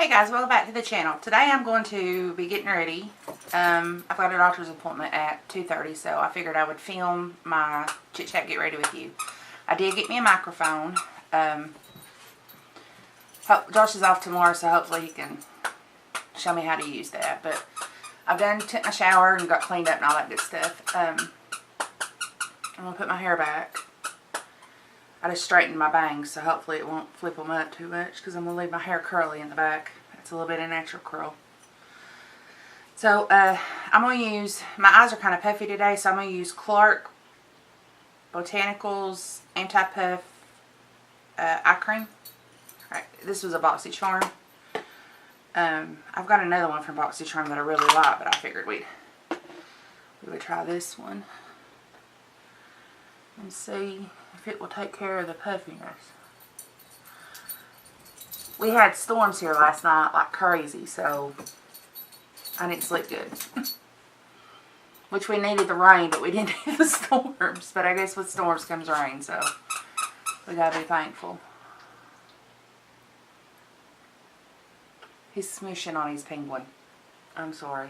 Hey guys, welcome back to the channel. Today I'm going to be getting ready. I've got a doctor's appointment at 2:30, so I figured I would film my chit chat get ready with you. I did get me a microphone. Josh is off tomorrow, so hopefully he can show me how to use that. But I've took my shower and got cleaned up and all that good stuff. I'm going to put my hair back. I just straightened my bangs, so hopefully it won't flip them up too much because I'm going to leave my hair curly in the back. It's a little bit of natural curl. So I'm going to use, my eyes are kind of puffy today, so I'm going to use Clark Botanicals Anti-Puff Eye Cream. Alright, this was a BoxyCharm. I've got another one from BoxyCharm that I really like, but I figured we would try this one and see if it will take care of the puffiness. We had storms here last night like crazy, so I didn't sleep good. Which we needed the rain, but we didn't need the storms. But I guess with storms comes rain, so we gotta be thankful. He's smooshing on his penguin. I'm sorry.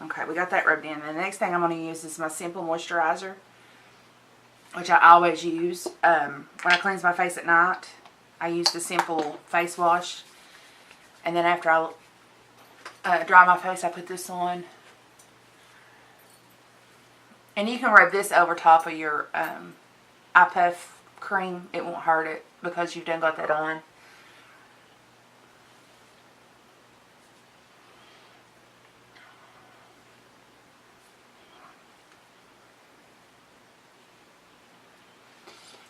Okay, we got that rubbed in. And the next thing I'm going to use is my Simple Moisturizer, which I always use when I cleanse my face at night. I use the Simple face wash, and then after I dry my face, I put this on. And you can rub this over top of your eye puff cream. It won't hurt it because you've done got that on.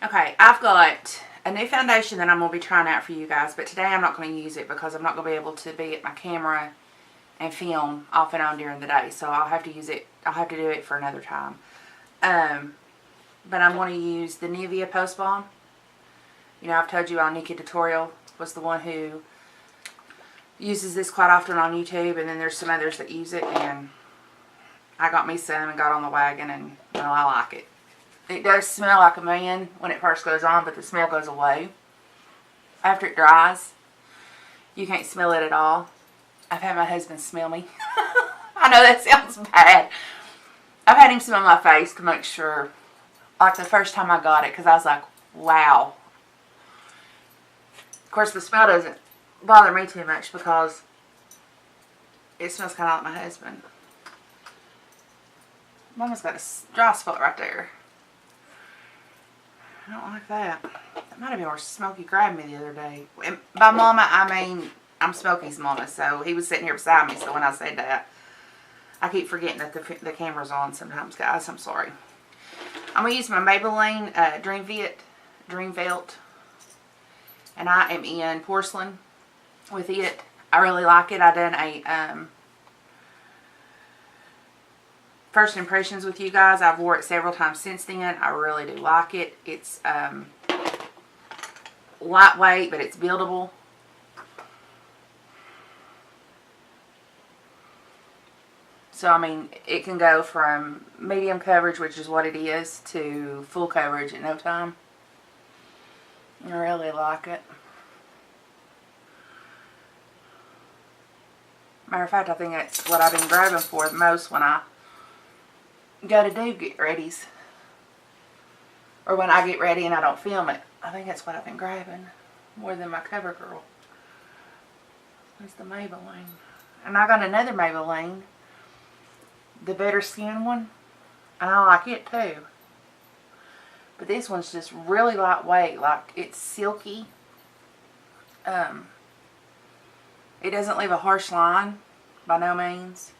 Okay, I've got a new foundation that I'm going to be trying out for you guys, but today I'm not going to use it because I'm not going to be able to be at my camera and film off and on during the day, so I'll have to use it, I'll have to do it for another time. But I'm going to use the Nivea Post Balm. You know, I've told you Nikon Tutorial was the one who uses this quite often on YouTube, and then there's some others that use it, and I got me some and got on the wagon, and well, I like it. It does smell like a man when it first goes on, but the smell goes away. After it dries, you can't smell it at all. I've had my husband smell me. I know that sounds bad. I've had him smell my face to make sure, like the first time I got it, because I was like, wow. Of course, the smell doesn't bother me too much because it smells kind of like my husband. Mama's got a dry spot right there. I don't like that. That might have been where Smokey grabbed me the other day. And by Mama, I mean, I'm Smokey's Mama, so he was sitting here beside me, so when I said that, I keep forgetting that the camera's on sometimes, guys. I'm sorry. I'm going to use my Maybelline Dream Velt, and I am in porcelain with it. I really like it. I done a first impressions with you guys. I've wore it several times since then. I really do like it. It's lightweight, but it's buildable. So, I mean, it can go from medium coverage, which is what it is, to full coverage in no time. I really like it. Matter of fact, I think that's what I've been grabbing for the most when I go to do get readies, or when I get ready and I don't film it. I think that's what I've been grabbing more than my CoverGirl. It's the Maybelline, and I got another Maybelline, the Better Skin one, and I like it too. But this one's just really lightweight, like it's silky. It doesn't leave a harsh line by no means.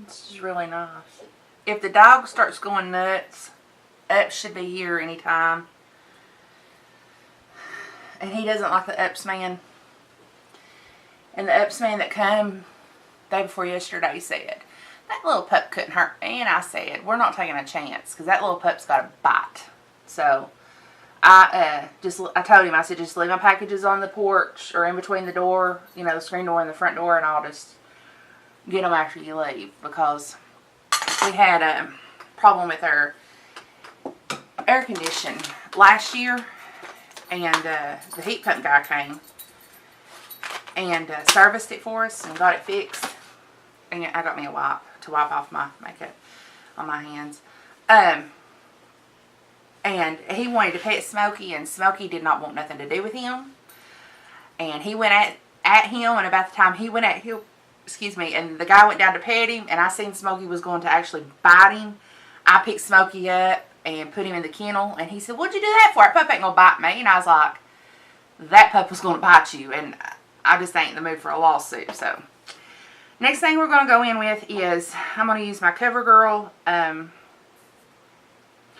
It's just really nice. If the dog starts going nuts, Up should be here anytime. And he doesn't like the Ups man. And the Ups man that came day before yesterday said, that little pup couldn't hurt me. And I said, we're not taking a chance because that little pup's got a bite. So I told him, I said, just leave my packages on the porch or in between the door, you know, the screen door and the front door, and I'll just get them after you leave, because we had a problem with our air conditioned last year, and the heat pump guy came and serviced it for us and got it fixed. And I got me a wipe to wipe off my makeup on my hands. And he wanted to pet Smokey, and Smokey did not want nothing to do with him. And he went at him, and about the time he went at him, excuse me, and the guy went down to pet him, and I seen Smokey was going to actually bite him. I picked Smokey up and put him in the kennel, and he said, "What'd you do that for? That pup ain't gonna bite me." And I was like, that pup was gonna bite you, and I just ain't in the mood for a lawsuit. So next thing we're gonna go in with is, I'm gonna use my CoverGirl.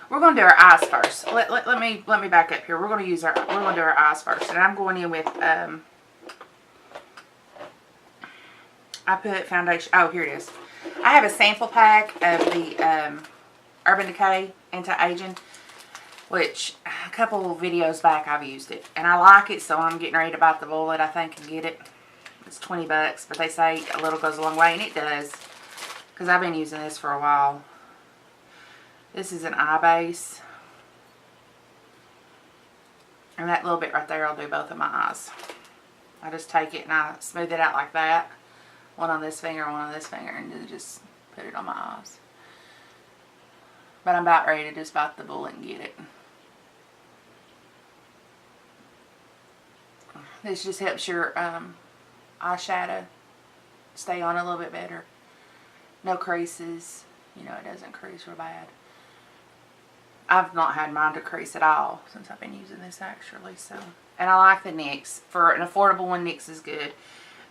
We're gonna do our eyes first. Let me back up here. We're gonna do our eyes first, and I'm going in with I put foundation. Oh, here it is. I have a sample pack of the Urban Decay Anti-Aging, which a couple videos back I've used it, and I like it, so I'm getting ready to bite the bullet, I think, and get it. It's 20 bucks, but they say a little goes a long way, and it does, because I've been using this for a while. This is an eye base, and that little bit right there will do both of my eyes. I just take it and I smooth it out like that. One on this finger, one on this finger, and then just put it on my eyes. But I'm about ready to just bite the bullet and get it. This just helps your eyeshadow stay on a little bit better. No creases. You know, it doesn't crease real bad. I've not had mine to crease at all since I've been using this, actually. So, and I like the NYX. For an affordable one, NYX is good.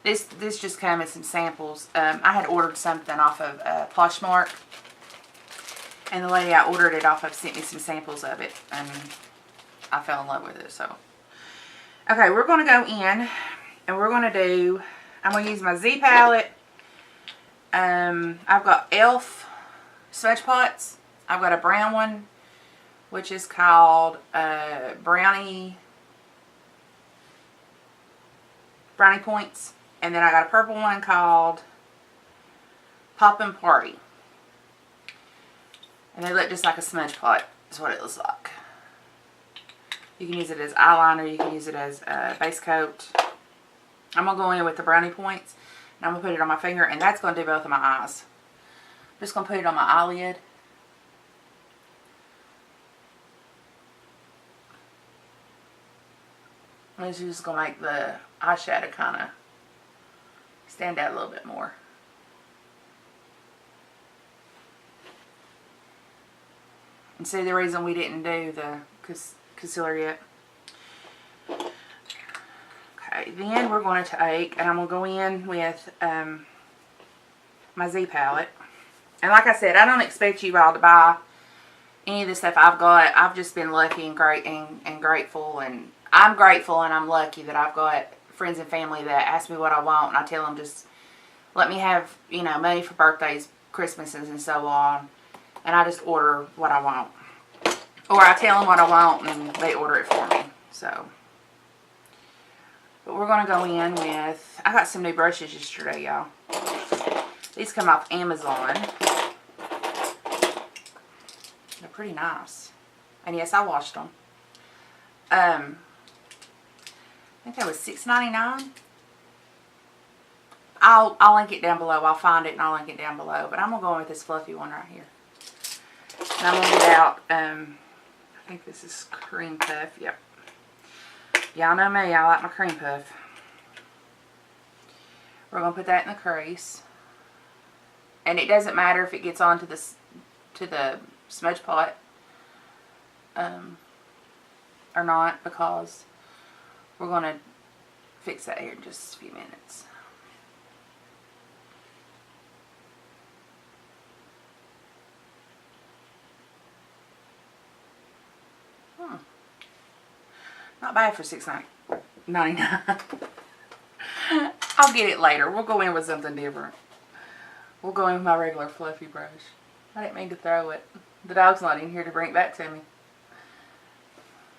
This just came with some samples. I had ordered something off of Poshmark, and the lady I ordered it off of sent me some samples of it, and I fell in love with it. So, okay, we're going to go in, and we're going to do, I'm going to use my Z palette. I've got e.l.f. smudge pots. I've got a brown one, which is called Brownie Points. And then I got a purple one called Poppin' Party. And they look just like a smudge pot, is what it looks like. You can use it as eyeliner, you can use it as base coat. I'm going to go in with the Brownie Points, and I'm going to put it on my finger, and that's going to do both of my eyes. I'm just going to put it on my eyelid. And this is just going to make the eyeshadow kind of stand out a little bit more. And see the reason we didn't do the concealer yet. Okay, then we're going to take, and I'm going to go in with my Z palette. And like I said, I don't expect you all to buy any of the stuff I've got. I've just been lucky and great and grateful, and I'm grateful and I'm lucky that I've got friends and family that ask me what I want, and I tell them just let me have, you know, money for birthdays, Christmases, and so on, and I just order what I want, or I tell them what I want and they order it for me. So, but we're going to go in with, I got some new brushes yesterday, y'all. These come off Amazon. They're pretty nice, and yes, I washed them. I think that was $6.99. I'll link it down below. I'll find it and I'll link it down below. But I'm going to go in with this fluffy one right here. And I'm going to get out, I think this is cream puff. Yep. Y'all know me. I like my cream puff. We're going to put that in the crease. And it doesn't matter if it gets onto the smudge pot or not, because we're going to fix that here in just a few minutes. Not bad for $6.99. I'll get it later. We'll go in with something different. We'll go in with my regular fluffy brush. I didn't mean to throw it. The dog's not in here to bring it back to me.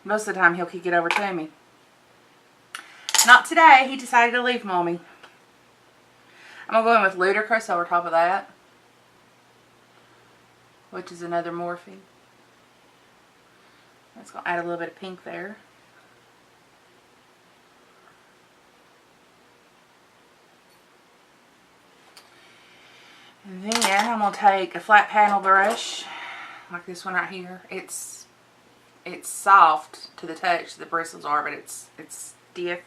Most of the time he'll kick it over to me. Not today. He decided to leave Mommy. I'm going to go in with Ludicrous over top of that, which is another Morphe. It's going to add a little bit of pink there. And then I'm going to take a flat panel brush, like this one right here. It's soft to the touch, the bristles are, but it's stiff,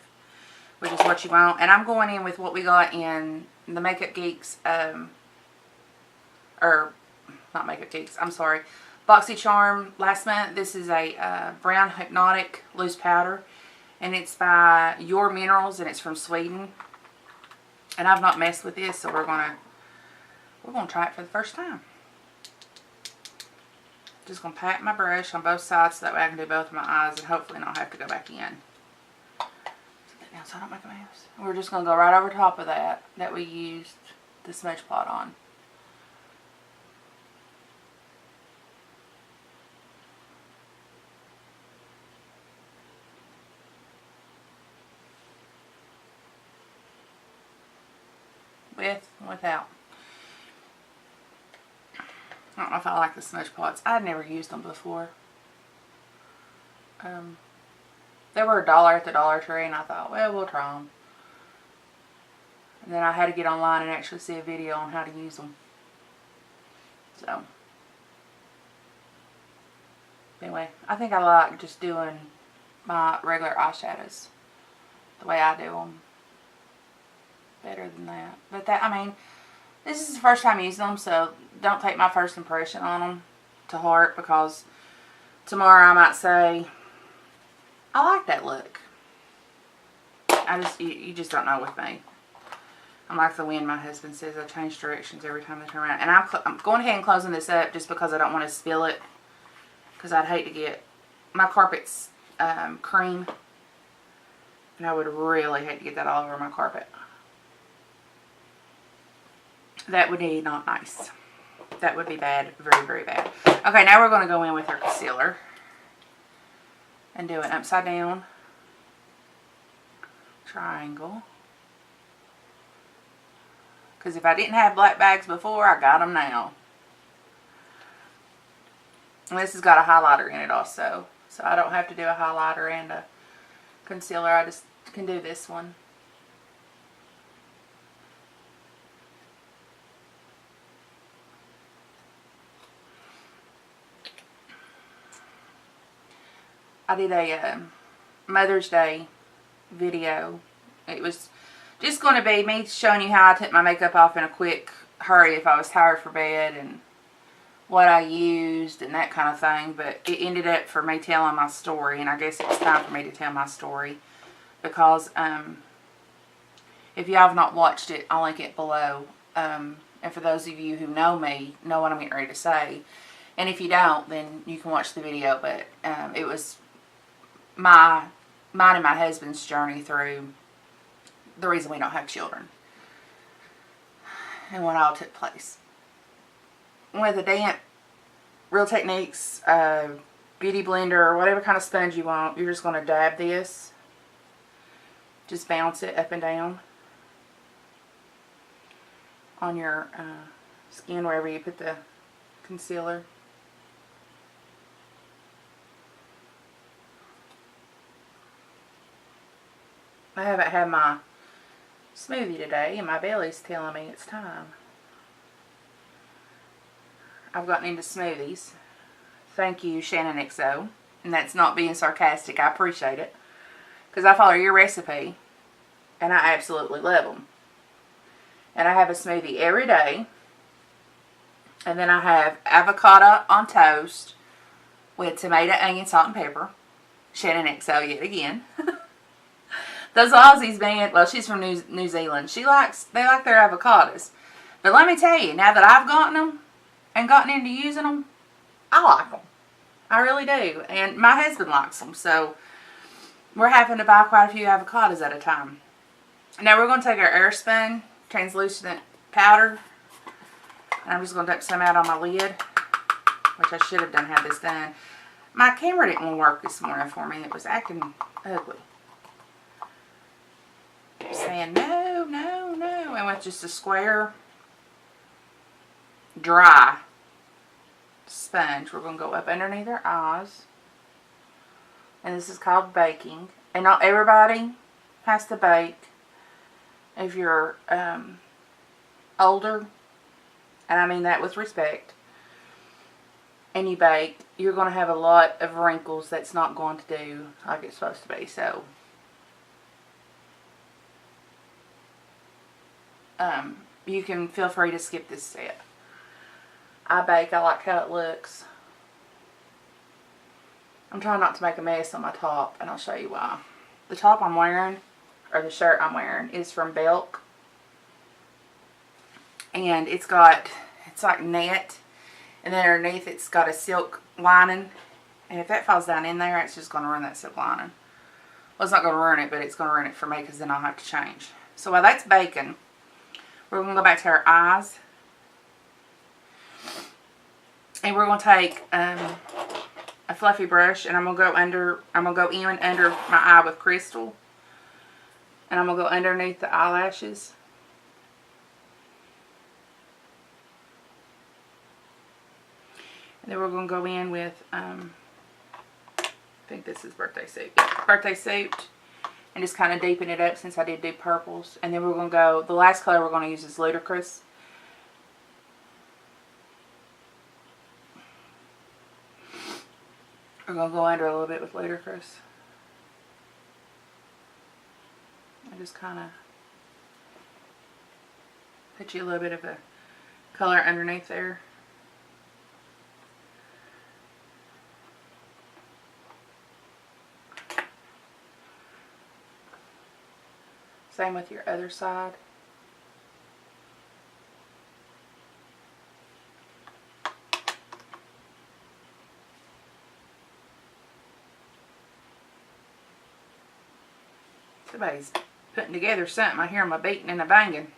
which is what you want. And I'm going in with what we got in the Makeup Geeks, or not Makeup Geeks, I'm sorry, BoxyCharm last month. This is a brown hypnotic loose powder, and it's by Your Minerals, and it's from Sweden. And I've not messed with this, so we're gonna try it for the first time. Just gonna pat my brush on both sides so that way I can do both of my eyes and hopefully not have to go back in. So I don't make a mess. We're just gonna go right over top of that we used the smudge pot on. With and without. I don't know if I like the smudge pots. I'd never used them before. They were $1 at the Dollar Tree, and I thought, well, we'll try them. And then I had to get online and actually see a video on how to use them. So, anyway, I think I like just doing my regular eyeshadows the way I do them better than that. But that, I mean, this is the first time using them, so don't take my first impression on them to heart, because tomorrow I might say, I like that look. You just don't know with me. I'm like the wind, my husband says. I change directions every time I turn around. And I'm going ahead and closing this up just because I don't want to spill it, because I'd hate to get, my carpet's cream, and I would really hate to get that all over my carpet. That would be not nice. That would be bad. Very, very bad. Okay, now we're going to go in with our concealer and do an upside down triangle. Because if I didn't have black bags before, I got them now. And this has got a highlighter in it also. So I don't have to do a highlighter and a concealer. I just can do this one. I did a Mother's Day video. It was just going to be me showing you how I took my makeup off in a quick hurry if I was tired for bed, and what I used and that kind of thing. But it ended up for me telling my story, and I guess it's time for me to tell my story, because if you have not watched it, I'll link it below. And for those of you who know me, know what I'm getting ready to say. And if you don't, then you can watch the video. But it was mine and my husband's journey through the reason we don't have children, and what all took place. With a damp Real Techniques beauty blender, or whatever kind of sponge you want, you're just going to dab this. Just bounce it up and down on your skin wherever you put the concealer. I haven't had my smoothie today, and my belly's telling me it's time. I've gotten into smoothies. Thank you, Shannon XO. And that's not being sarcastic. I appreciate it, because I follow your recipe, and I absolutely love them. And I have a smoothie every day. And then I have avocado on toast with tomato, onion, salt, and pepper. Shannon XO yet again. Those Aussies, man, well, she's from New Zealand. They like their avocados. But let me tell you, now that I've gotten them and gotten into using them, I like them. I really do. And my husband likes them. So we're having to buy quite a few avocados at a time. Now we're going to take our Airspun translucent powder. And I'm just going to dump some out on my lid, which I should have had this done. My camera didn't want to work this morning for me. It was acting ugly. Saying no, no, no. And with just a square, dry sponge, we're going to go up underneath our eyes. And this is called baking. And not everybody has to bake. If you're older, and I mean that with respect, and you bake, you're going to have a lot of wrinkles that's not going to do like it's supposed to be. So, you can feel free to skip this step. I bake. I like how it looks. I'm trying not to make a mess on my top, and I'll show you why. The top I'm wearing, or the shirt I'm wearing, is from Belk. And it's like net. And then underneath it's got a silk lining. And if that falls down in there, it's just going to ruin that silk lining. Well, it's not going to ruin it, but it's going to ruin it for me because then I'll have to change. So while that's baking, we're going to go back to our eyes. And we're going to take a fluffy brush, and I'm going to go in under my eye with crystal. And I'm going to go underneath the eyelashes. And then we're going to go in with, I think this is Birthday Suit. Yeah, Birthday Suit. And just kind of deepen it up since I did do purples. And then we're going to go, the last color we're going to use is Ludicrous. We're going to go under a little bit with Ludicrous. I just kind of put you a little bit of a color underneath there. Same with your other side. Somebody's putting together something. I hear them a beating and a banging.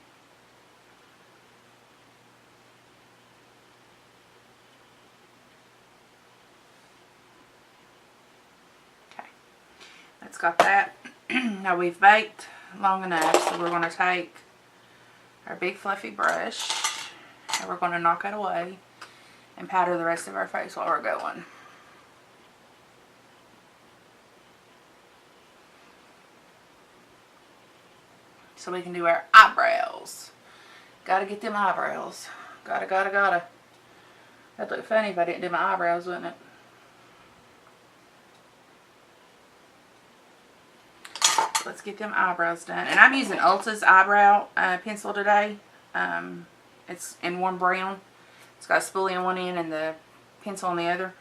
Okay, that's got that. Now we've baked long enough, so we're going to take our big fluffy brush and we're going to knock it away and powder the rest of our face while we're going. So we can do our eyebrows. Gotta get them eyebrows. Gotta. That'd look funny if I didn't do my eyebrows, wouldn't it? Let's get them eyebrows done. And I'm using Ulta's eyebrow pencil today. It's in one brown. It's got a spoolie on one end and the pencil on the other.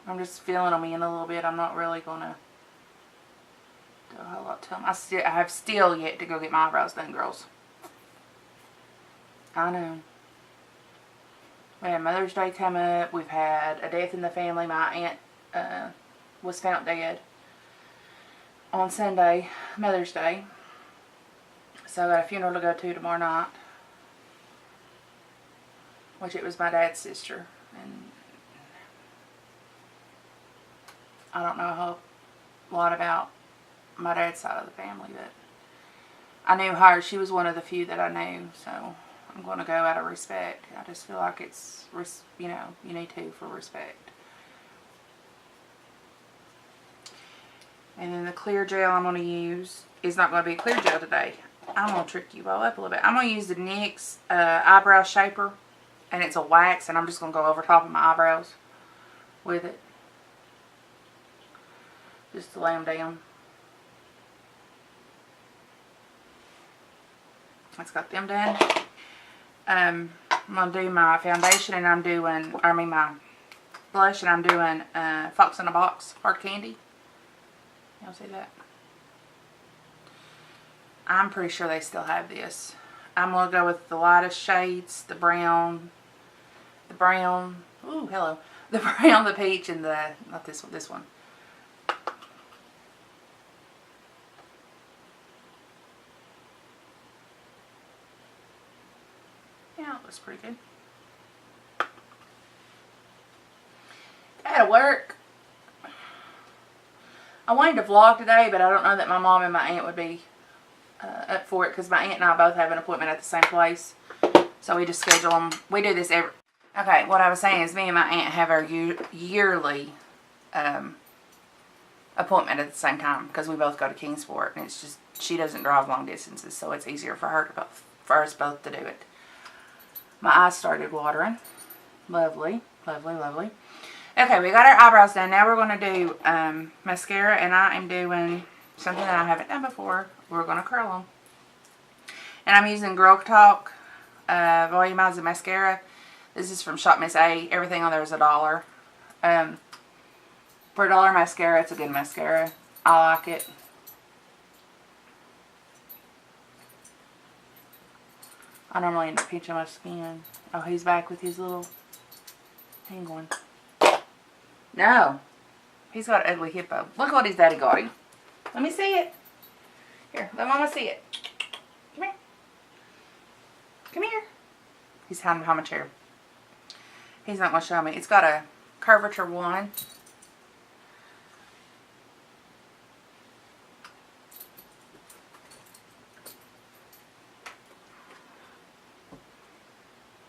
I'm just feeling them in a little bit. I'm not really going to do a whole lot to them. I have still yet to go get my eyebrows done, girls. I know. We had Mother's Day come up. We've had a death in the family. My aunt was found dead on Sunday, Mother's Day. So I got a funeral to go to tomorrow night. Which it was my dad's sister. And I don't know a whole lot about my dad's side of the family, but I knew her. She was one of the few that I knew, so I'm going to go out of respect. I just feel like it's, you know, you need to for respect. And then the clear gel I'm going to use is not going to be clear gel today. I'm going to trick you all up a little bit. I'm going to use the NYX eyebrow shaper, and it's a wax, and I'm just going to go over top of my eyebrows with it. Just to lay them down. That's got them done. I'm going to do my foundation, and I'm doing, my blush, and I'm doing Fox in a Box Hard Candy. Y'all see that? I'm pretty sure they still have this. I'm going to go with the lightest shades, the brown, ooh, hello, the brown, the peach, and the, not this one, this one. Yeah, it looks pretty good. That'll work. I wanted to vlog today, but I don't know that my mom and my aunt would be up for it, because my aunt and I both have an appointment at the same place. So we just schedule them. We do this Okay, what I was saying is me and my aunt have our yearly appointment at the same time because we both go to Kingsport, and it's just she doesn't drive long distances, so it's easier for her to for us both to do it. My eyes started watering. Lovely, lovely, lovely. Okay, we got our eyebrows done. Now we're going to do mascara, and I am doing something that I haven't done before. We're going to curl them. And I'm using Girl Talk Volumizing Mascara. This is from Shop Miss A. Everything on there is $1. For $1 mascara, it's a good mascara. I like it. I normally end up pinching my skin. Oh, he's back with his little penguin. No. He's got an ugly hippo. Look what his daddy got him. Let me see it. Here, let Mama see it. Come here. Come here. He's hiding behind my chair. He's not going to show me. It's got a curvature 1.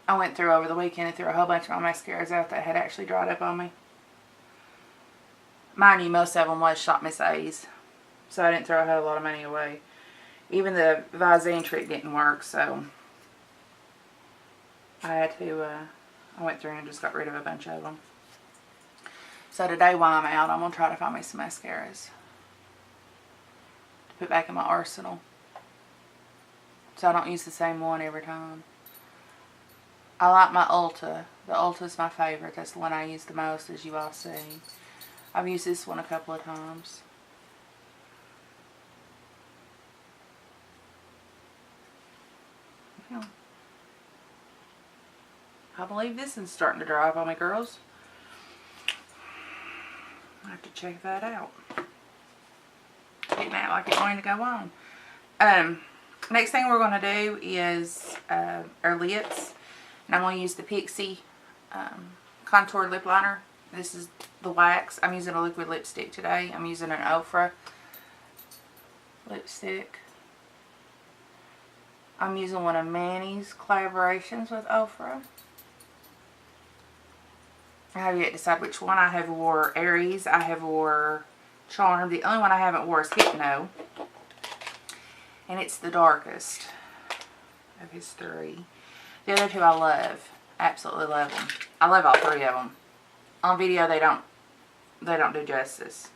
I went through over the weekend and threw a whole bunch of my mascaras out that had actually dried up on me. Mind you, most of them was Shop Miss A's, so I didn't throw a whole lot of money away. Even the Visine trick didn't work, so I had to, I went through and just got rid of a bunch of them. So today while I'm out, I'm going to try to find me some mascaras to put back in my arsenal, so I don't use the same one every time. I like my Ulta. The Ulta is my favorite. That's the one I use the most, as you all see. I've used this one a couple of times. Yeah. I believe this is starting to dry up on me, girls. I have to check that out. Getting out like it's going to go on. Next thing we're going to do is our lips. And I'm going to use the Pixie Contour Lip Liner. This is the wax. I'm using a liquid lipstick today. I'm using an Ofra lipstick. I'm using one of Manny's collaborations with Ofra. I have yet to decide which one. I have wore Aries. I have wore Charm. The only one I haven't wore is Hypno. And it's the darkest of his 3. The other 2 I love. Absolutely love them. I love all 3 of them. On video they don't do justice.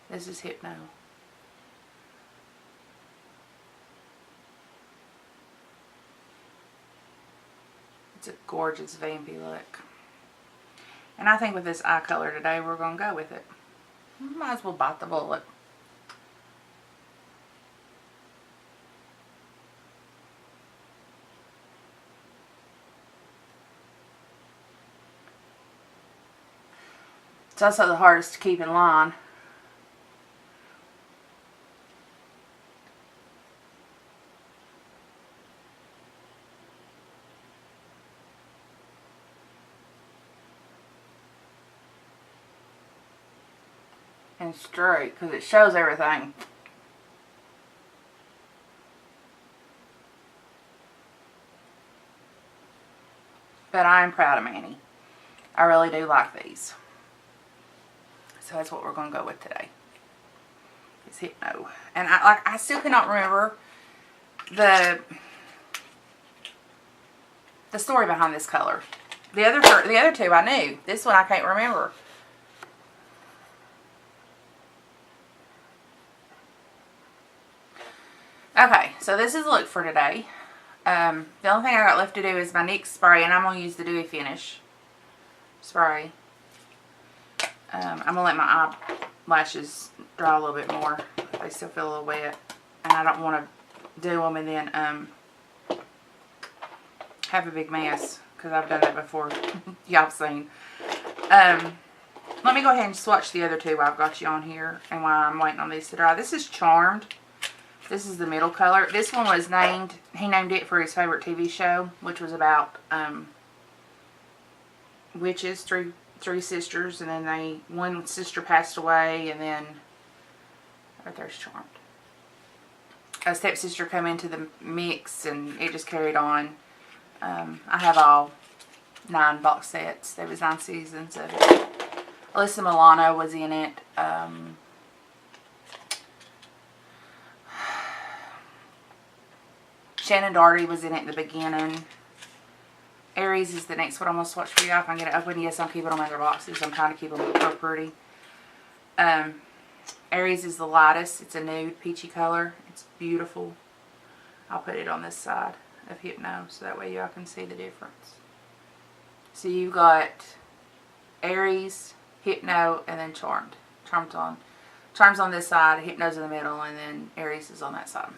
This is Hypno. It's a gorgeous vampy look. And I think with this eye color today we're going to go with it. Might as well bite the bullet. It's also the hardest to keep in line. And straight, because it shows everything. But I am proud of Manny. I really do like these. So that's what we're going to go with today. It's Hypno. And I still cannot remember the story behind this color. The other 2 I knew. This one I can't remember. Okay, so this is the look for today. The only thing I got left to do is my NYX spray, and I'm going to use the Dewy Finish spray. I'm going to let my eyelashes dry a little bit more. They still feel a little wet. And I don't want to do them and then have a big mess, because I've done that before. Y'all have seen. Let me go ahead and swatch the other 2 I've got you on here, and while I'm waiting on these to dry. This is Charmed. This is the middle color. This one was named, he named it for his favorite TV show, which was about witches, three sisters, and then one sister passed away, and then right there's Charmed. A stepsister come into the mix, and it just carried on. I have all 9 box sets. There was 9 seasons of it. Alyssa Milano was in it. Shannon Doherty was in it in the beginning. Aries is the next one I'm going to swatch for you. If I can get it open. Yes, I'm keeping them in their boxes. I'm trying to keep them real pretty. Aries is the lightest. It's a nude peachy color. It's beautiful. I'll put it on this side of Hypno so that way y'all can see the difference. So you've got Aries, Hypno, and then Charmed. Charm's on this side, Hypno's in the middle, and then Aries is on that side.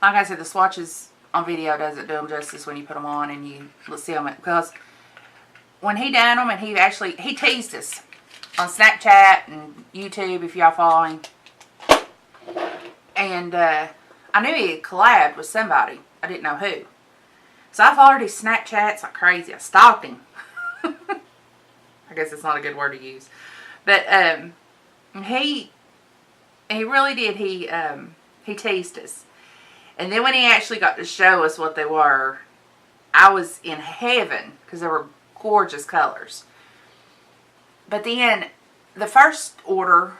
Like I said, the swatches on video doesn't do them justice when you put them on and you see them. Because when he done them, and he teased us on Snapchat and YouTube, if y'all follow him. And I knew he had collabed with somebody. I didn't know who. So I followed his Snapchats like crazy. I stalked him. I guess it's not a good word to use. But he really did. He teased us. And then when he actually got to show us what they were, I was in heaven because they were gorgeous colors. But then the first order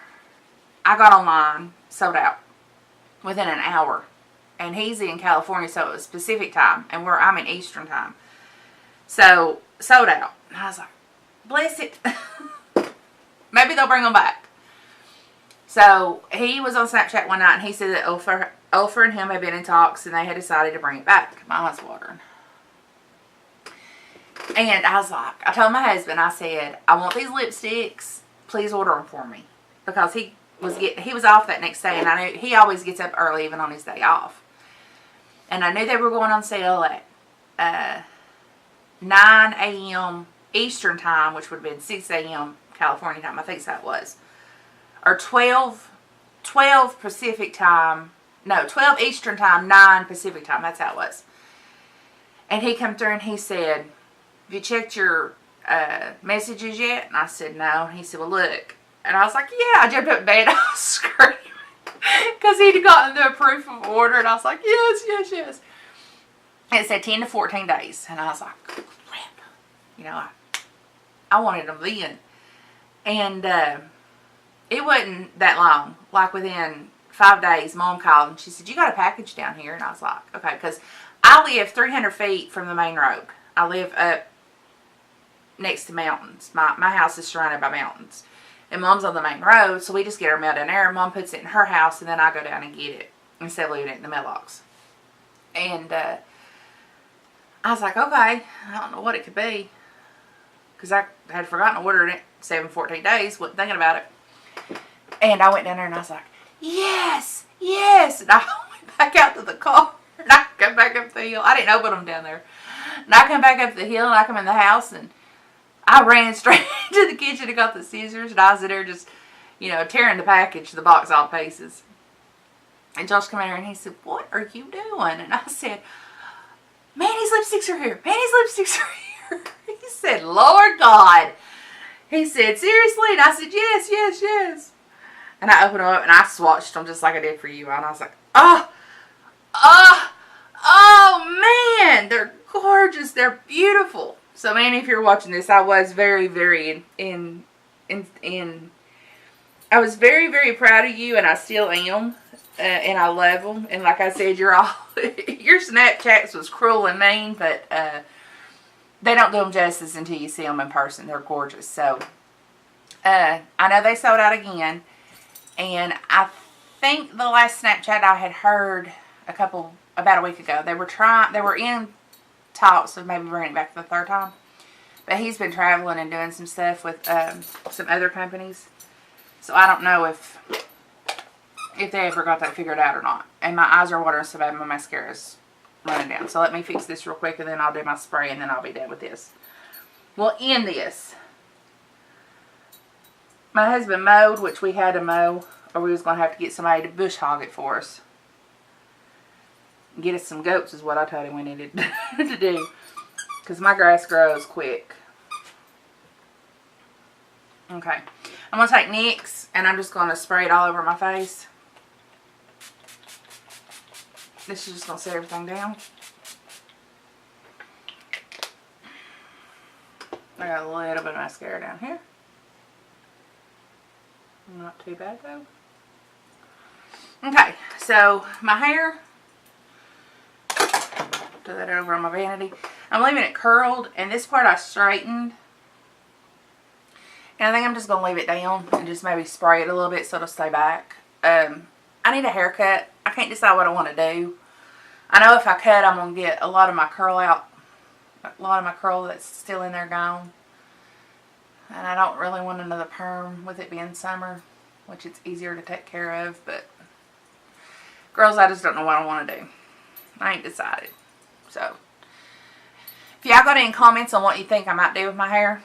I got online sold out within an hour. And he's in California, so it was Pacific time, and I'm in Eastern time. So sold out. And I was like, bless it. Maybe they'll bring them back. So he was on Snapchat one night, and he said that Ulfer and him had been in talks, and they had decided to bring it back. My eyes watering. And I was like, I told my husband, I said, I want these lipsticks. Please order them for me. Because he was off that next day, and I knew he always gets up early, even on his day off. And I knew they were going on sale at 9 a.m. Eastern time, which would have been 6 a.m. California time. I think so it was. Or 12 Pacific time. No, 12 Eastern time, 9 Pacific time. That's how it was. And he come through and he said, have you checked your messages yet? And I said, no. And he said, well, look. And I was like, yeah. I jumped up in bed. I was screaming. Because he'd gotten the proof of order. And I was like, yes. It said 10 to 14 days. And I was like, crap. You know, I wanted them then. And it wasn't that long. Like within 5 days, Mom called and she said, you got a package down here? And I was like, okay. Because I live 300 feet from the main road. I live up next to mountains. My house is surrounded by mountains. And Mom's on the main road, so we just get our mail down there. And Mom puts it in her house, and then I go down and get it instead of leaving it in the mailbox. And I was like, okay, I don't know what it could be. Because I had forgotten to order it 14 days, wasn't thinking about it. And I went down there, and I was like, yes. And I went back out to the car, and I come back up the hill. I didn't open them down there. And I come back up the hill, and I come in the house, and I ran straight to the kitchen and got the scissors, and I was in there just, you know, tearing the box all to pieces. And Josh came in here and he said, what are you doing? And I said, Manny's lipsticks are here. Manny's lipsticks are here. He said, Lord God. He said, seriously? And I said, yes. And I opened them up and I swatched them just like I did for you. And I was like, oh man, they're gorgeous. They're beautiful. So, Manny, if you're watching this, I was very, very I was very, very proud of you, and I still am, and I love them. And like I said, your Snapchats was cruel and mean, but they don't do them justice until you see them in person. They're gorgeous. So, I know they sold out again, and I think the last Snapchat I had heard about a week ago, they were in talks of maybe bringing it back for the third time. But he's been traveling and doing some stuff with some other companies. So I don't know if they ever got that figured out or not. And my eyes are watering so bad, my mascara's running down. So let me fix this real quick and then I'll do my spray and then I'll be done with this. Well, in this, my husband mowed, which we had to mow, or we was going to have to get somebody to bush hog it for us. Get us some goats is what I told him we needed to do. Because my grass grows quick. Okay. I'm going to take NYX and I'm just going to spray it all over my face. This is just going to set everything down. I got a little bit of mascara down here. Not too bad though. Okay, so my hair, do that over on my vanity. I'm leaving it curled, and this part I straightened. And I think I'm just going to leave it down and just maybe spray it a little bit so it'll stay back. I need a haircut. I can't decide what I want to do. I know if I cut, I'm going to get a lot of my curl out. A lot of my curl that's still in there gone. And I don't really want another perm with it being summer, which it's easier to take care of. But girls, I just don't know what I want to do. I ain't decided. So if y'all got any comments on what you think I might do with my hair,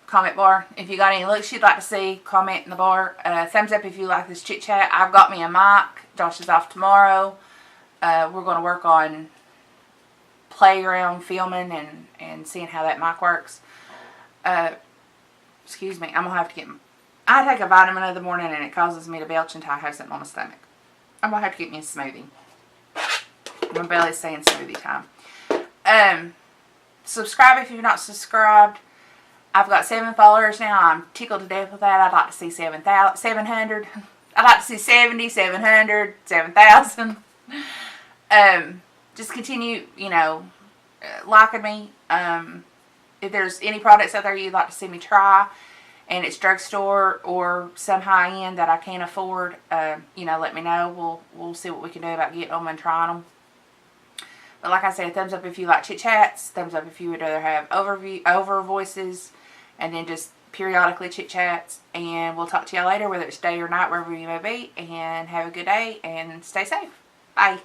comment bar. If you got any looks you'd like to see, comment in the bar. Thumbs up if you like this chit chat. I've got me a mic. Josh is off tomorrow. We're going to work on playground filming and seeing how that mic works. Excuse me, I'm going to have to get... I take a vitamin in the morning and it causes me to belch until I have something on my stomach. I'm going to have to get me a smoothie. My belly's saying smoothie time. Subscribe if you're not subscribed. I've got 7 followers now. I'm tickled to death with that. I'd like to see 700. I'd like to see 70, 700, 7,000. Just continue, you know, liking me. If there's any products out there you'd like to see me try, and it's drugstore or some high-end that I can't afford, you know, let me know. We'll see what we can do about getting them and trying them. But like I said, thumbs up if you like chit-chats. Thumbs up if you would rather have over voices, and then just periodically chit-chats. And we'll talk to y'all later, whether it's day or night, wherever you may be. And have a good day, and stay safe. Bye.